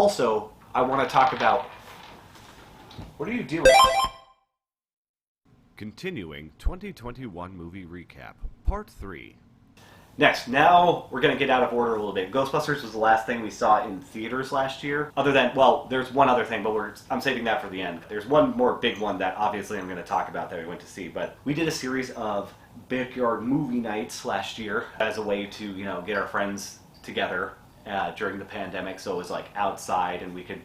also, I want to talk about... What are you doing? Continuing 2021 movie recap, Part 3. Next, now we're going to get out of order a little bit. Ghostbusters was the last thing we saw in theaters last year. Other than, well, there's one other thing, but I'm saving that for the end. There's one more big one that obviously I'm going to talk about that we went to see. But we did a series of backyard movie nights last year as a way to, you know, get our friends together during the pandemic. So it was like outside and we could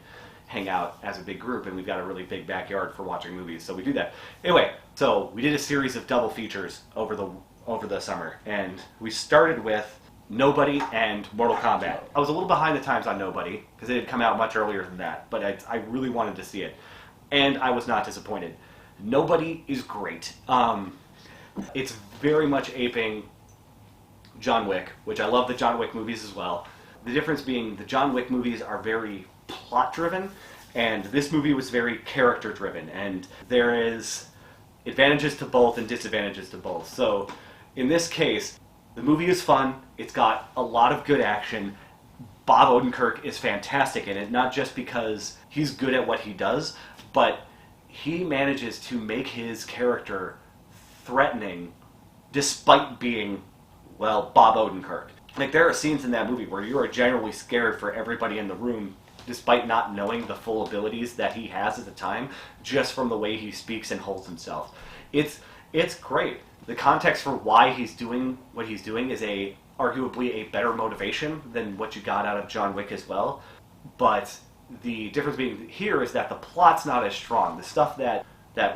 hang out as a big group, and we've got a really big backyard for watching movies, so we do that. Anyway, so we did a series of double features over the summer, and we started with Nobody and Mortal Kombat. I was a little behind the times on Nobody, because it had come out much earlier than that, but I really wanted to see it, and I was not disappointed. Nobody is great. It's very much aping John Wick, which I love the John Wick movies as well. The difference being the John Wick movies are very plot-driven, and this movie was very character-driven, and there is advantages to both and disadvantages to both. So in this case, the movie is fun, it's got a lot of good action. Bob Odenkirk is fantastic in it, not just because he's good at what he does, but he manages to make his character threatening despite being, well, Bob Odenkirk. Like, there are scenes in that movie where you are genuinely scared for everybody in the room despite not knowing the full abilities that he has at the time, just from the way he speaks and holds himself. It's great. The context for why he's doing what he's doing is arguably a better motivation than what you got out of John Wick as well. But the difference being here is that the plot's not as strong. The stuff that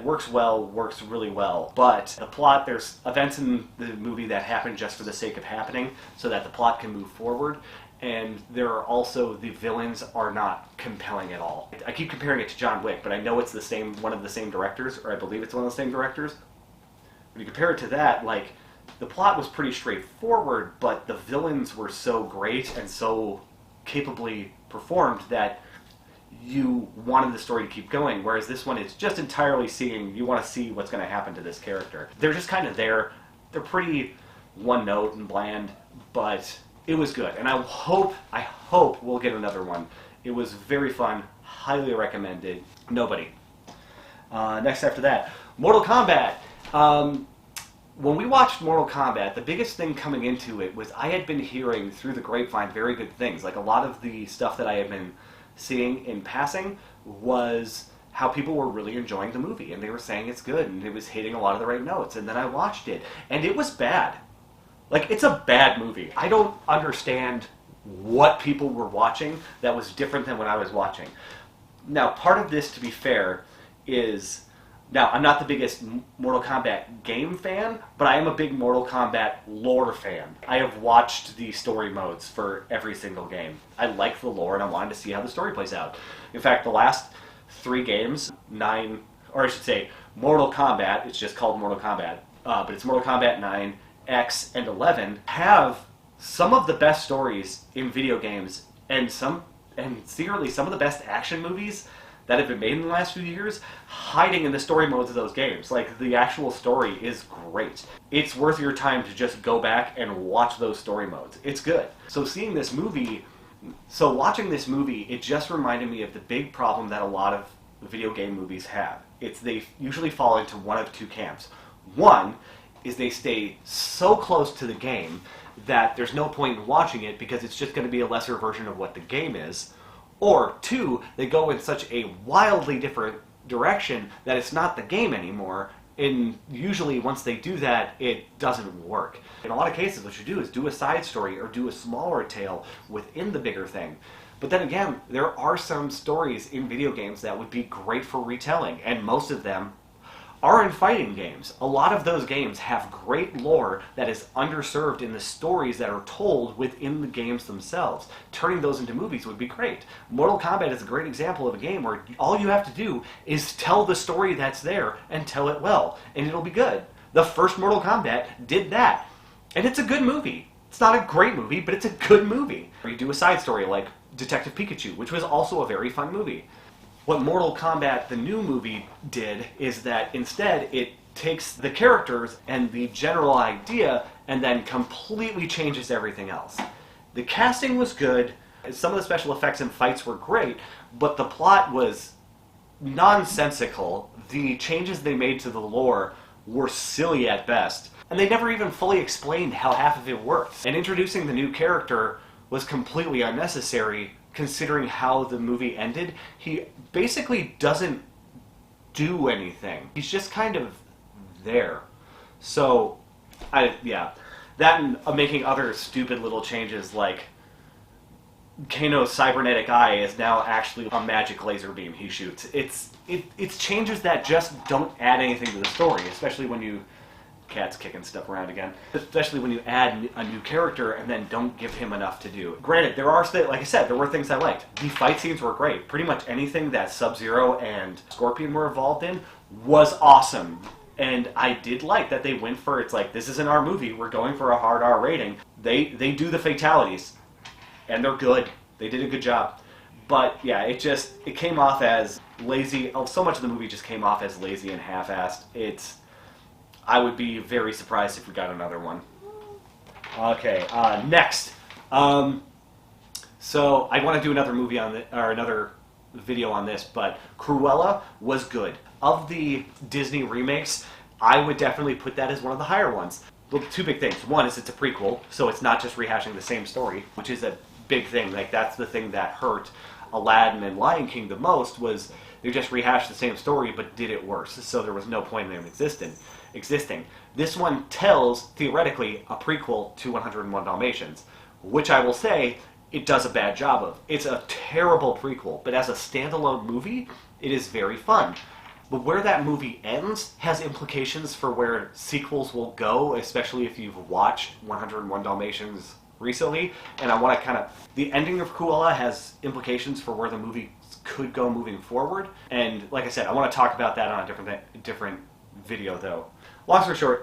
works well works really well. But the plot, there's events in the movie that happen just for the sake of happening so that the plot can move forward. And there are also, the villains are not compelling at all. I keep comparing it to John Wick, but I know it's one of the same directors, or I believe it's one of the same directors. When you compare it to that, like, the plot was pretty straightforward, but the villains were so great and so capably performed that you wanted the story to keep going, whereas this one is just entirely you want to see what's going to happen to this character. They're just kind of there. They're pretty one-note and bland, but it was good, and I hope we'll get another one. It was very fun, highly recommended. Nobody. Next after that, Mortal Kombat. When we watched Mortal Kombat, the biggest thing coming into it was I had been hearing through the grapevine very good things. Like, a lot of the stuff that I had been seeing in passing was how people were really enjoying the movie, and they were saying it's good, and it was hitting a lot of the right notes, and then I watched it, and it was bad. Like, it's a bad movie. I don't understand what people were watching that was different than what I was watching. Now, part of this, to be fair, is... Now, I'm not the biggest Mortal Kombat game fan, but I am a big Mortal Kombat lore fan. I have watched the story modes for every single game. I like the lore, and I wanted to see how the story plays out. In fact, the last 3 games, Mortal Kombat, it's just called Mortal Kombat, but it's Mortal Kombat 9, X, and 11, have some of the best stories in video games, and secretly some of the best action movies that have been made in the last few years, hiding in the story modes of those games. Like, the actual story is great. It's worth your time to just go back and watch those story modes. It's good. So watching this movie, it just reminded me of the big problem that a lot of video game movies have. They usually fall into one of 2 camps. One is they stay so close to the game that there's no point in watching it because it's just going to be a lesser version of what the game is. Or 2, they go in such a wildly different direction that it's not the game anymore, and usually once they do that, it doesn't work. In a lot of cases, what you do is do a side story or do a smaller tale within the bigger thing. But then again, there are some stories in video games that would be great for retelling, and most of them are in fighting games. A lot of those games have great lore that is underserved in the stories that are told within the games themselves. Turning those into movies would be great. Mortal Kombat is a great example of a game where all you have to do is tell the story that's there and tell it well, and it'll be good. The first Mortal Kombat did that, and it's a good movie. It's not a great movie, but it's a good movie. Or you do a side story like Detective Pikachu, which was also a very fun movie. What Mortal Kombat, the new movie, did is that instead it takes the characters and the general idea and then completely changes everything else. The casting was good, Some of the special effects and fights were great, but the plot was nonsensical. The changes they made to the lore were silly at best, and they never even fully explained how half of it worked. And introducing the new character was completely unnecessary, considering how the movie ended. He basically doesn't do anything. He's just kind of there. So, yeah. That and making other stupid little changes, like Kano's cybernetic eye is now actually a magic laser beam he shoots. It's changes that just don't add anything to the story, especially when you... Cat's kicking stuff around again. Especially when you add a new character and then don't give him enough to do. Granted, there are, like I said, there were things I liked. The fight scenes were great. Pretty much anything that Sub-Zero and Scorpion were involved in was awesome. And I did like that they went for, it's like, this isn't our movie, we're going for a hard R rating. They do the fatalities. And they're good. They did a good job. But yeah, it came off as lazy. So much of the movie just came off as lazy and half-assed. I would be very surprised if we got another one. Okay, next. So I want to do another movie on or another video on this, but Cruella was good. Of the Disney remakes, I would definitely put that as one of the higher ones. Well, two big things. One is it's a prequel, so it's not just rehashing the same story, which is a big thing. Like, that's the thing that hurt Aladdin and Lion King the most, was they just rehashed the same story but did it worse, so there was no point in them existing. This one tells, theoretically, a prequel to 101 Dalmatians, which I will say it does a bad job of. It's a terrible prequel, but as a standalone movie, it is very fun. But where that movie ends has implications for where sequels will go, especially if you've watched 101 Dalmatians recently. And I want to the ending of Cruella has implications for where the movie could go moving forward. And like I said, I want to talk about that on a different video, though. Long story short,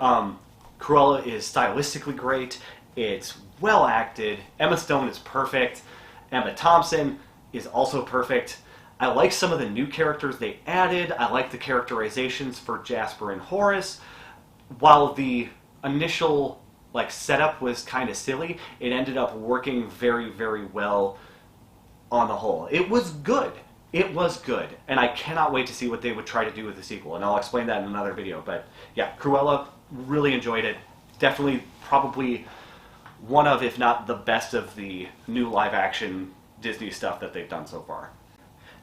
Cruella is stylistically great. It's well acted. Emma Stone is perfect. Emma Thompson is also perfect. I like some of the new characters they added. I like the characterizations for Jasper and Horace. While the initial setup was kind of silly, it ended up working very, very well on the whole. It was good. It was good, and I cannot wait to see what they would try to do with the sequel, and I'll explain that in another video. But yeah, Cruella, really enjoyed it. Definitely, probably one of, if not the best of the new live-action Disney stuff that they've done so far.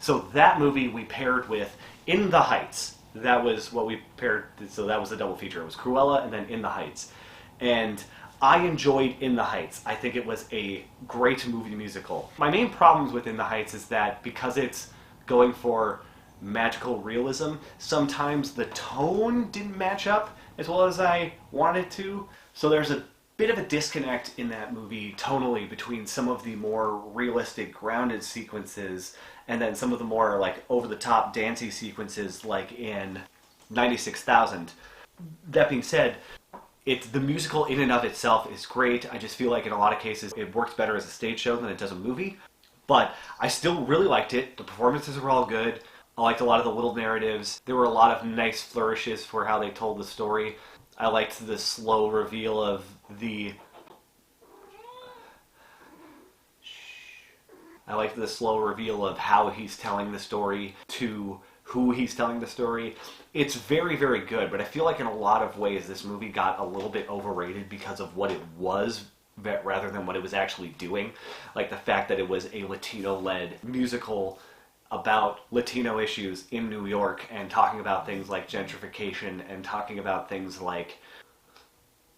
So that movie we paired with In the Heights. That was what we paired, so that was a double feature. It was Cruella and then In the Heights. And I enjoyed In the Heights. I think it was a great movie musical. My main problems with In the Heights is that because it's going for magical realism, sometimes the tone didn't match up as well as I wanted to. So there's a bit of a disconnect in that movie tonally between some of the more realistic, grounded sequences and then some of the more over-the-top dancey sequences like in 96,000. That being said, the musical in and of itself is great. I just feel like in a lot of cases it works better as a stage show than it does a movie. But I still really liked it. The performances were all good. I liked a lot of the little narratives. There were a lot of nice flourishes for how they told the story. I liked the slow reveal of how he's telling the story to who he's telling the story. It's very, very good, but I feel like in a lot of ways this movie got a little bit overrated because of what it was rather than what it was actually doing. Like the fact that it was a Latino-led musical about Latino issues in New York and talking about things like gentrification and talking about things like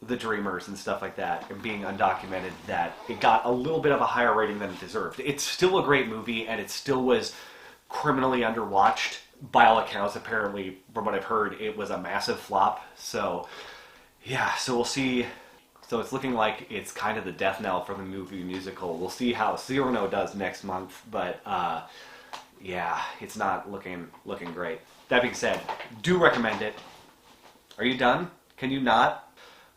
the Dreamers and stuff like that, and being undocumented, that it got a little bit of a higher rating than it deserved. It's still a great movie, and it still was criminally underwatched. By all accounts, apparently, from what I've heard, it was a massive flop. So, yeah, so we'll see. So it's looking like it's kind of the death knell for the movie musical. We'll see how Cyrano does next month, but yeah, it's not looking great. That being said, do recommend it. Are you done? Can you not?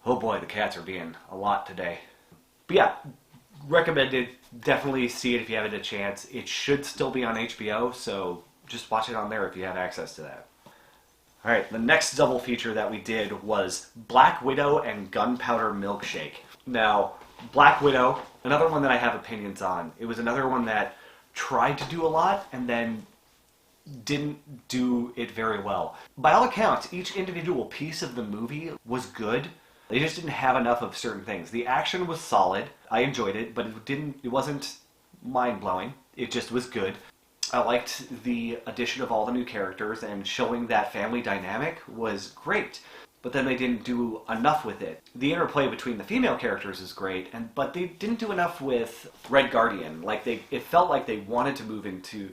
Oh boy, the cats are being a lot today. But yeah, recommend it. Definitely see it if you have a chance. It should still be on HBO, so just watch it on there if you have access to that. Alright, the next double feature that we did was Black Widow and Gunpowder Milkshake. Now, Black Widow, another one that I have opinions on. It was another one that tried to do a lot and then didn't do it very well. By all accounts, each individual piece of the movie was good. They just didn't have enough of certain things. The action was solid. I enjoyed it, but it wasn't mind-blowing. It just was good. I liked the addition of all the new characters, and showing that family dynamic was great. But then they didn't do enough with it. The interplay between the female characters is great, but they didn't do enough with Red Guardian. It felt like they wanted to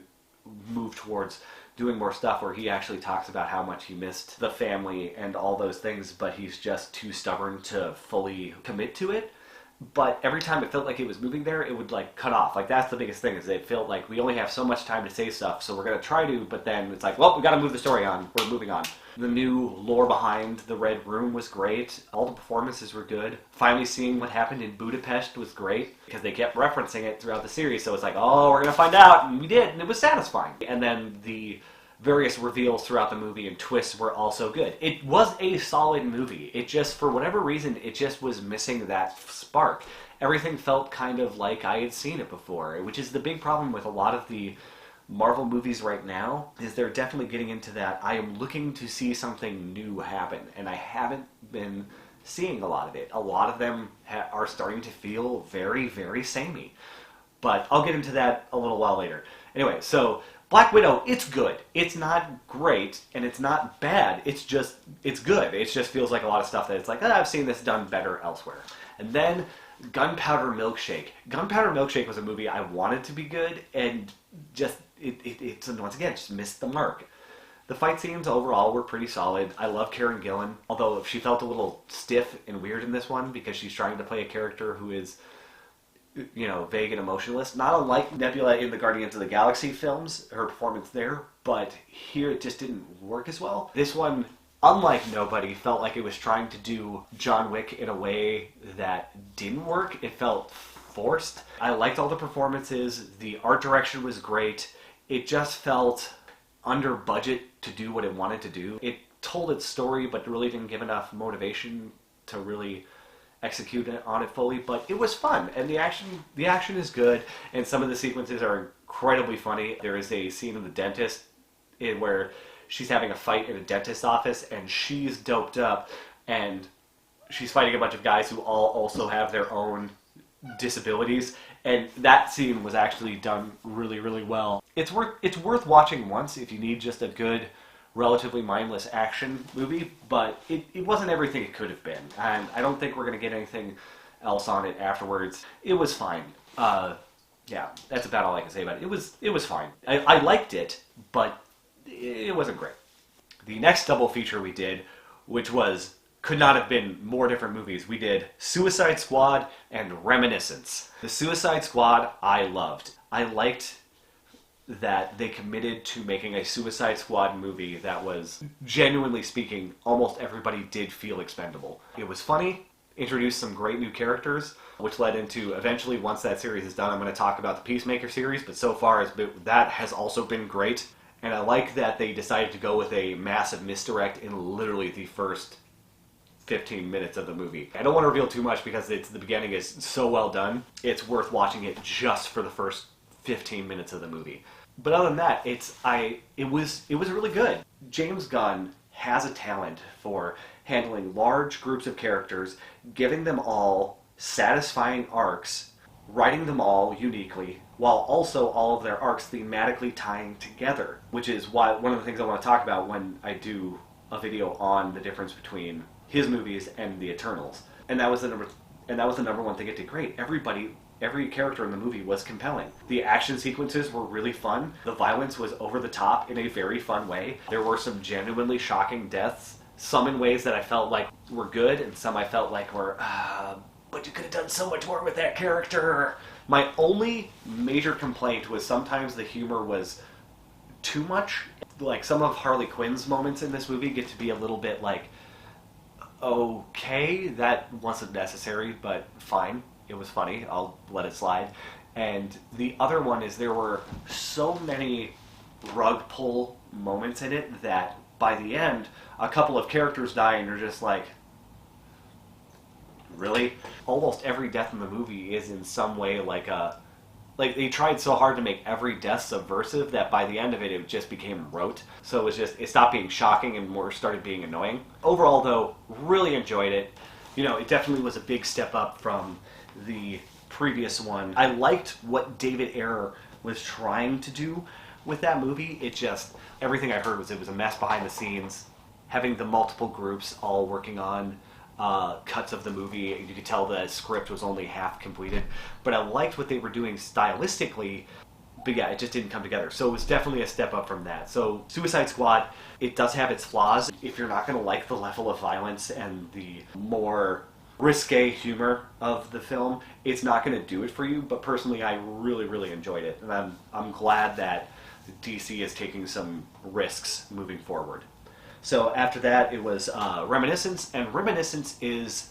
move towards doing more stuff where he actually talks about how much he missed the family and all those things, but he's just too stubborn to fully commit to it. But every time it felt like it was moving there, it would cut off. That's the biggest thing, is it felt like we only have so much time to say stuff, so we're going to try to, but then it's well, we got to move the story on. We're moving on. The new lore behind the Red Room was great. All the performances were good. Finally seeing what happened in Budapest was great, because they kept referencing it throughout the series, so it's oh, we're going to find out, and we did, and it was satisfying. And then the various reveals throughout the movie and twists were also good. It was a solid movie. It just, for whatever reason, it just was missing that spark. Everything felt kind of like I had seen it before, which is the big problem with a lot of the Marvel movies right now, is they're definitely getting into that I am looking to see something new happen, and I haven't been seeing a lot of it. A lot of them are starting to feel very, very samey. But I'll get into that a little while later. Anyway, so Black Widow, it's good. It's not great, and it's not bad. It's good. It just feels like a lot of stuff that it's I've seen this done better elsewhere. And then Gunpowder Milkshake. Gunpowder Milkshake was a movie I wanted to be good, and it's once again, just missed the mark. The fight scenes overall were pretty solid. I love Karen Gillan, although she felt a little stiff and weird in this one, because she's trying to play a character who is, vague and emotionless. Not unlike Nebula in the Guardians of the Galaxy films, her performance there, but here it just didn't work as well. This one, unlike Nobody, felt like it was trying to do John Wick in a way that didn't work. It felt forced. I liked all the performances. The art direction was great. It just felt under budget to do what it wanted to do. It told its story, but really didn't give enough motivation to really execute on it fully, but it was fun, and the action is good, and some of the sequences are incredibly funny. There is a scene of the dentist where she's having a fight in a dentist's office, and she's doped up, and she's fighting a bunch of guys who all also have their own disabilities, and that scene was actually done really, really well. It's worth watching once if you need just a good, relatively mindless action movie, but it wasn't everything it could have been, and I don't think we're going to get anything else on it afterwards. It was fine. Yeah, that's about all I can say about it. It was fine. I liked it, but it wasn't great. The next double feature we did, which could not have been more different movies. We did Suicide Squad and Reminiscence. The Suicide Squad I loved. I liked that they committed to making a Suicide Squad movie that was, genuinely speaking, almost everybody did feel expendable. It was funny, introduced some great new characters, which led into, eventually, once that series is done, I'm going to talk about the Peacemaker series, but so far that has also been great. And I like that they decided to go with a massive misdirect in literally the first 15 minutes of the movie. I don't want to reveal too much because the beginning is so well done. It's worth watching it just for the first 15 minutes of the movie. But other than that, it was really good. James Gunn has a talent for handling large groups of characters, giving them all satisfying arcs, writing them all uniquely, while also all of their arcs thematically tying together, which is why one of the things I want to talk about when I do a video on the difference between his movies and the Eternals. And that was the number one thing it did great. Every character in the movie was compelling. The action sequences were really fun. The violence was over the top in a very fun way. There were some genuinely shocking deaths, some in ways that I felt like were good, and some I felt like were, but you could have done so much more with that character. My only major complaint was sometimes the humor was too much. Like, some of Harley Quinn's moments in this movie get to be a little bit okay, that wasn't necessary, but fine. It was funny. I'll let it slide. And the other one is there were so many rug pull moments in it that by the end, a couple of characters die and you're just like, Really? Almost every death in the movie is in some way like they tried so hard to make every death subversive that by the end of it, it just became rote. So it stopped being shocking and more started being annoying. Overall, though, really enjoyed it. You know, it definitely was a big step up from the previous one. I liked what David Ayer was trying to do with that movie. Everything I heard was it was a mess behind the scenes, having the multiple groups all working on cuts of the movie. You could tell the script was only half completed, but I liked what they were doing stylistically, but yeah, it just didn't come together. So it was definitely a step up from that. So Suicide Squad, it does have its flaws. If you're not going to like the level of violence and the more risque humor of the film, it's not going to do it for you, but personally I really, really enjoyed it, and I'm glad that DC is taking some risks moving forward. So after that, it was Reminiscence, and Reminiscence is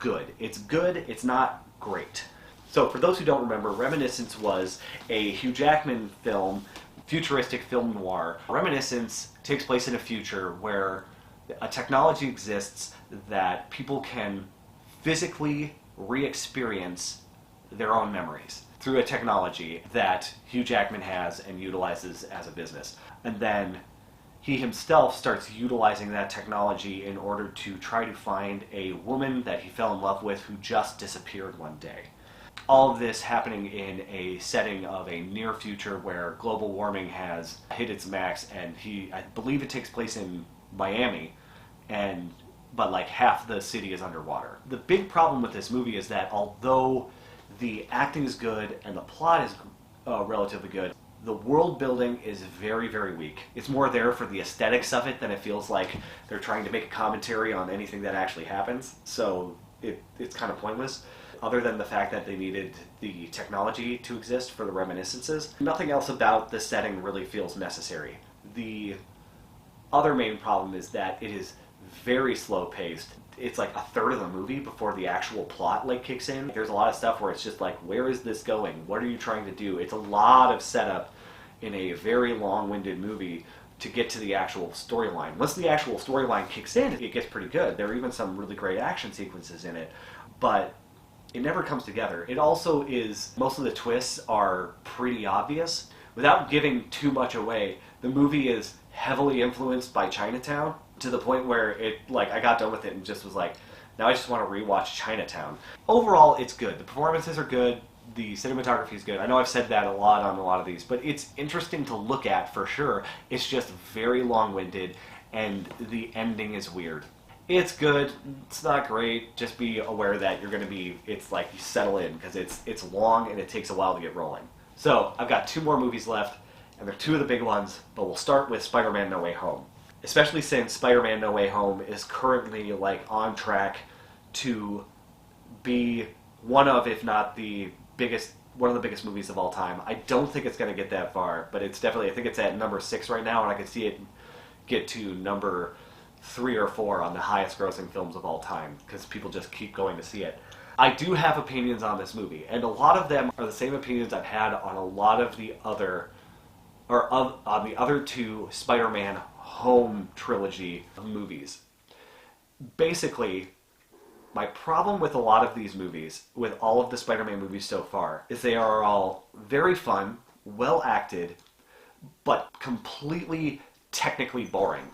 good. It's good, it's not great. So for those who don't remember, Reminiscence was a Hugh Jackman film, futuristic film noir. Reminiscence takes place in a future where a technology exists that people can physically re-experience their own memories through a technology that Hugh Jackman has and utilizes as a business. And then he himself starts utilizing that technology in order to try to find a woman that he fell in love with who just disappeared one day. All of this happening in a setting of a near future where global warming has hit its max, and I believe it takes place in Miami, but like half the city is underwater. The big problem with this movie is that although the acting is good and the plot is relatively good, the world building is very, very weak. It's more there for the aesthetics of it than it feels like they're trying to make a commentary on anything that actually happens. So it's kind of pointless, other than the fact that they needed the technology to exist for the reminiscences. Nothing else about the setting really feels necessary. The other main problem is that it is very slow paced. It's like a third of the movie before the actual plot kicks in. There's a lot of stuff where it's just like, where is this going? What are you trying to do? It's a lot of setup in a very long-winded movie to get to the actual storyline. Once the actual storyline kicks in, it gets pretty good. There are even some really great action sequences in it, but it never comes together. It also is, most of the twists are pretty obvious. Without giving too much away, the movie is heavily influenced by Chinatown, to the point where I got done with it and just was like, now I just want to rewatch Chinatown. Overall, it's good. The performances are good. The cinematography is good. I know I've said that a lot on a lot of these, but it's interesting to look at for sure. It's just very long-winded, and the ending is weird. It's good. It's not great. Just be aware that it's like you settle in, because it's long and it takes a while to get rolling. So I've got 2 more movies left, and they're 2 of the big ones, but we'll start with Spider-Man No Way Home. Especially since Spider-Man No Way Home is currently on track to be one of, if not one of the biggest movies of all time. I don't think it's going to get that far, but it's definitely, I think it's at number 6 right now, and I can see it get to number 3 or 4 on the highest grossing films of all time, because people just keep going to see it. I do have opinions on this movie, and a lot of them are the same opinions I've had on a lot of the other, on the other 2 Spider-Man Home trilogy of movies. Basically, my problem with a lot of these movies, with all of the Spider-Man movies so far, is they are all very fun, well acted, but completely technically boring.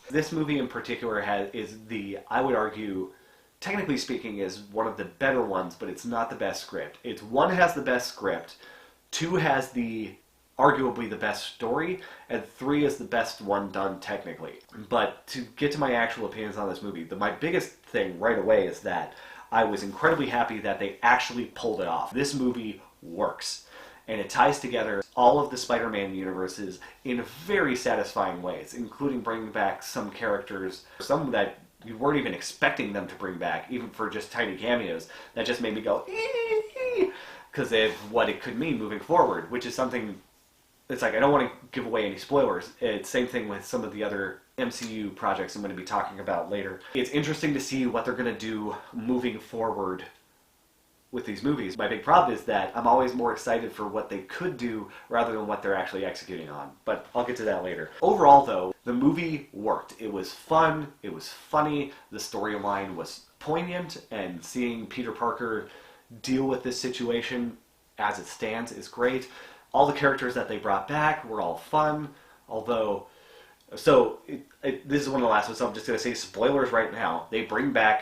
This movie in particular I would argue, technically speaking, is one of the better ones, but it's not the best script. 1 has the best script, 2 has arguably the best story, and 3 is the best one done technically. But to get to my actual opinions on this movie, my biggest thing right away is that I was incredibly happy that they actually pulled it off. This movie works, and it ties together all of the Spider-Man universes in very satisfying ways, including bringing back some characters, some that you weren't even expecting them to bring back, even for just tiny cameos, that just made me go, because of what it could mean moving forward, which is something. It's like, I don't want to give away any spoilers. It's same thing with some of the other MCU projects I'm going to be talking about later. It's interesting to see what they're going to do moving forward with these movies. My big problem is that I'm always more excited for what they could do rather than what they're actually executing on. But I'll get to that later. Overall, though, the movie worked. It was fun. It was funny. The storyline was poignant, and seeing Peter Parker deal with this situation as it stands is great. All the characters that they brought back were all fun, although... So, this is one of the last ones, so I'm just going to say spoilers right now. They bring back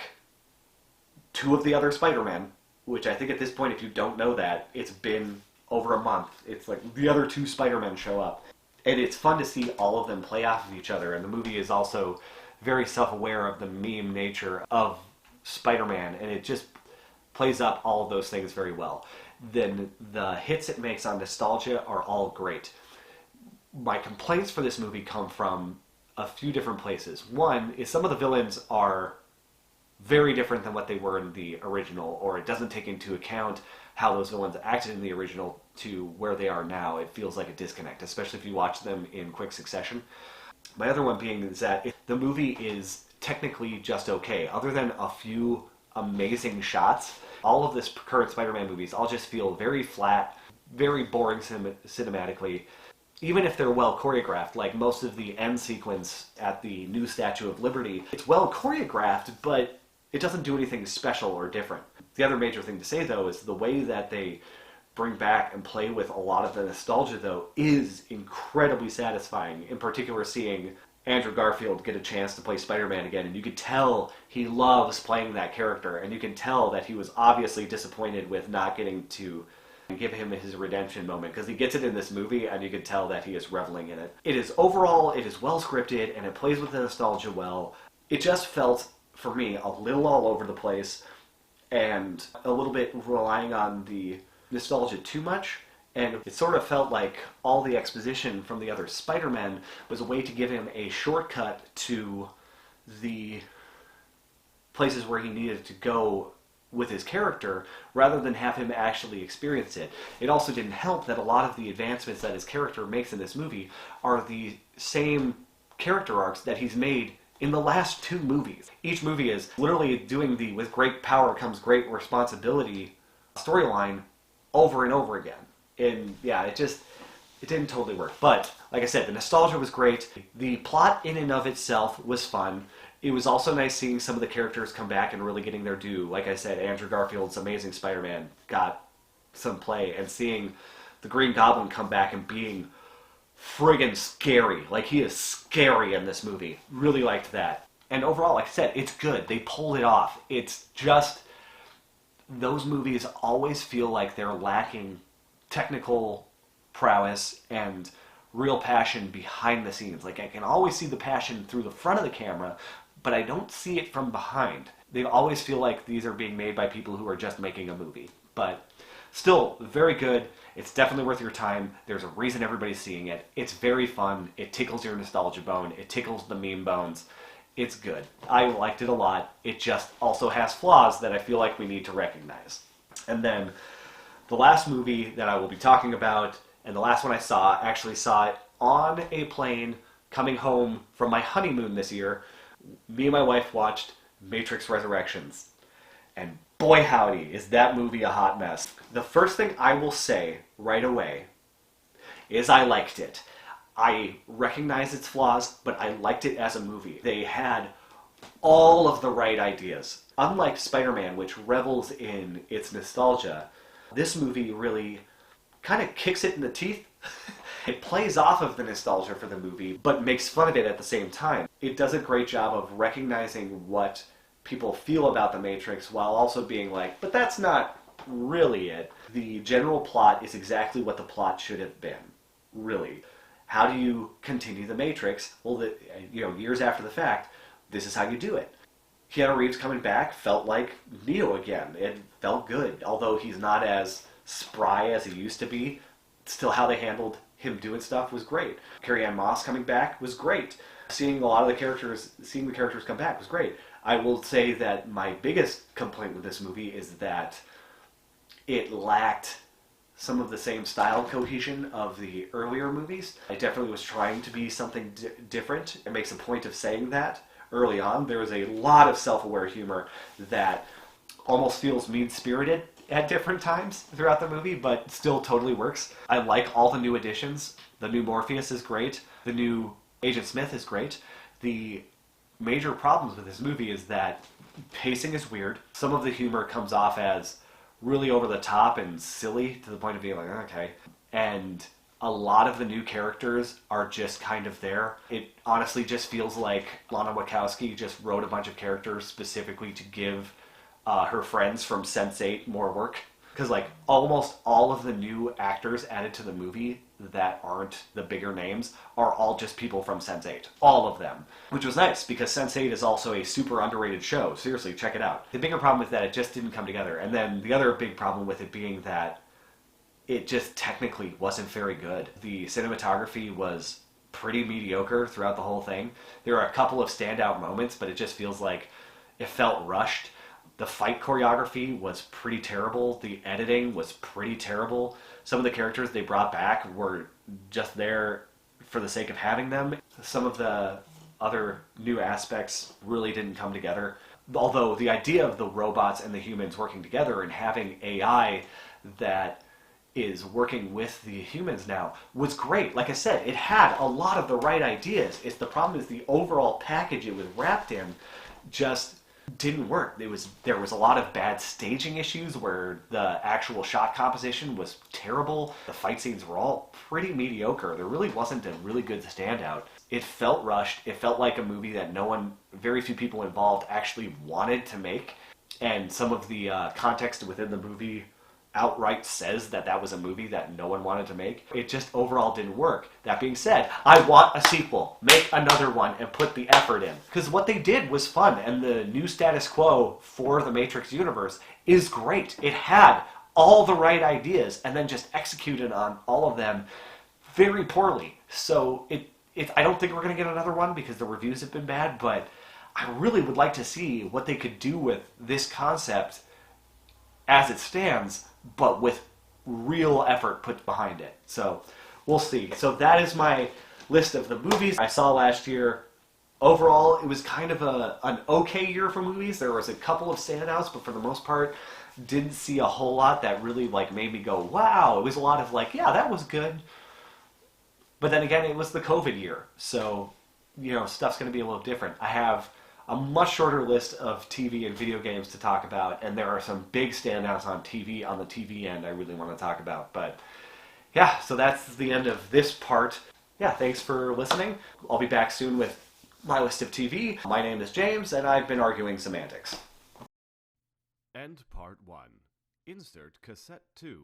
2 of the other Spider-Men, which I think at this point, if you don't know that, it's been over a month. It's like the other 2 Spider-Men show up. And it's fun to see all of them play off of each other. And the movie is also very self-aware of the meme nature of Spider-Man, and it just plays up all of those things very well. Then the hits it makes on nostalgia are all great. My complaints for this movie come from a few different places. One is some of the villains are very different than what they were in the original, or it doesn't take into account how those villains acted in the original to where they are now. It feels like a disconnect, especially if you watch them in quick succession. My other one being is that the movie is technically just okay. Other than a few amazing shots, all of this current Spider-Man movies all just feel very flat, very boring cinematically. Even if they're well choreographed, like most of the end sequence at the new Statue of Liberty, it's well choreographed, but it doesn't do anything special or different. The other major thing to say, though, is the way that they bring back and play with a lot of the nostalgia, though, is incredibly satisfying. In particular, seeing Andrew Garfield get a chance to play Spider-Man again, and you could tell he loves playing that character, and you can tell that he was obviously disappointed with not getting to give him his redemption moment, because he gets it in this movie, and you can tell that he is reveling in it. It is overall, it is well scripted, and it plays with the nostalgia well. It just felt, for me, a little all over the place, and a little bit relying on the nostalgia too much, and it sort of felt like all the exposition from the other Spider-Men was a way to give him a shortcut to the places where he needed to go with his character, rather than have him actually experience it. It also didn't help that a lot of the advancements that his character makes in this movie are the same character arcs that he's made in the last 2 movies. Each movie is literally doing the "with great power comes great responsibility" storyline over and over again. And yeah, it didn't totally work. But, like I said, the nostalgia was great. The plot in and of itself was fun. It was also nice seeing some of the characters come back and really getting their due. Like I said, Andrew Garfield's Amazing Spider-Man got some play, and seeing the Green Goblin come back and being friggin' scary. Like, he is scary in this movie. Really liked that. And overall, like I said, it's good. They pulled it off. It's just, those movies always feel like they're lacking technical prowess and real passion behind the scenes. Like, I can always see the passion through the front of the camera, but I don't see it from behind. They always feel like these are being made by people who are just making a movie. But still, very good. It's definitely worth your time. There's a reason everybody's seeing it. It's very fun. It tickles your nostalgia bone. It tickles the meme bones. It's good. I liked it a lot. It just also has flaws that I feel like we need to recognize. And then the last movie that I will be talking about, and the last one I actually saw it on a plane coming home from my honeymoon this year. Me and my wife watched Matrix Resurrections. And boy howdy, is that movie a hot mess. The first thing I will say right away is I liked it. I recognize its flaws, but I liked it as a movie. They had all of the right ideas. Unlike Spider-Man, which revels in its nostalgia, this movie really kind of kicks it in the teeth. It plays off of the nostalgia for the movie, but makes fun of it at the same time. It does a great job of recognizing what people feel about the Matrix while also being like, but that's not really it. The general plot is exactly what the plot should have been, really. How do you continue the Matrix? Well, years after the fact, this is how you do it. Keanu Reeves coming back felt like Neo again. It felt good, although he's not as spry as he used to be. Still, how they handled him doing stuff was great. Carrie-Anne Moss coming back was great. Seeing the characters come back was great. I will say that my biggest complaint with this movie is that it lacked some of the same style cohesion of the earlier movies. It definitely was trying to be something different. It makes a point of saying that early on. There is a lot of self-aware humor that almost feels mean-spirited at different times throughout the movie, but still totally works. I like all the new additions. The new Morpheus is great. The new Agent Smith is great. The major problems with this movie is that pacing is weird. Some of the humor comes off as really over the top and silly to the point of being like, okay. And a lot of the new characters are just kind of there. It honestly just feels like Lana Wachowski just wrote a bunch of characters specifically to give her friends from Sense8 more work. Because like almost all of the new actors added to the movie that aren't the bigger names are all just people from Sense8. All of them. Which was nice because Sense8 is also a super underrated show. Seriously, check it out. The bigger problem is that it just didn't come together. And then the other big problem with it being that it just technically wasn't very good. The cinematography was pretty mediocre throughout the whole thing. There are a couple of standout moments, but it just feels like it felt rushed. The fight choreography was pretty terrible. The editing was pretty terrible. Some of the characters they brought back were just there for the sake of having them. Some of the other new aspects really didn't come together. Although the idea of the robots and the humans working together and having AI that is working with the humans now was great. Like I said, it had a lot of the right ideas. The problem is the overall package it was wrapped in just didn't work. There was a lot of bad staging issues where the actual shot composition was terrible. The fight scenes were all pretty mediocre. There really wasn't a really good standout. It felt rushed. It felt like a movie that very few people involved actually wanted to make. And some of the context within the movie outright says that was a movie that no one wanted to make. It just overall didn't work. That being said, I want a sequel. Make another one and put the effort in. Because what they did was fun, and the new status quo for the Matrix universe is great. It had all the right ideas and then just executed on all of them very poorly. So I don't think we're going to get another one because the reviews have been bad, but I really would like to see what they could do with this concept as it stands, but with real effort put behind it. So we'll see. So that is my list of the movies I saw last year. Overall, it was kind of an okay year for movies. There was a couple of standouts, but for the most part, didn't see a whole lot that really made me go, wow. It was a lot of yeah, that was good. But then again, it was the COVID year. So, stuff's going to be a little different. I have a much shorter list of TV and video games to talk about, and there are some big standouts on the TV end I really want to talk about. But yeah, so that's the end of this part. Yeah, thanks for listening. I'll be back soon with my list of TV. My name is James, and I've been arguing semantics. End part 1. Insert cassette 2.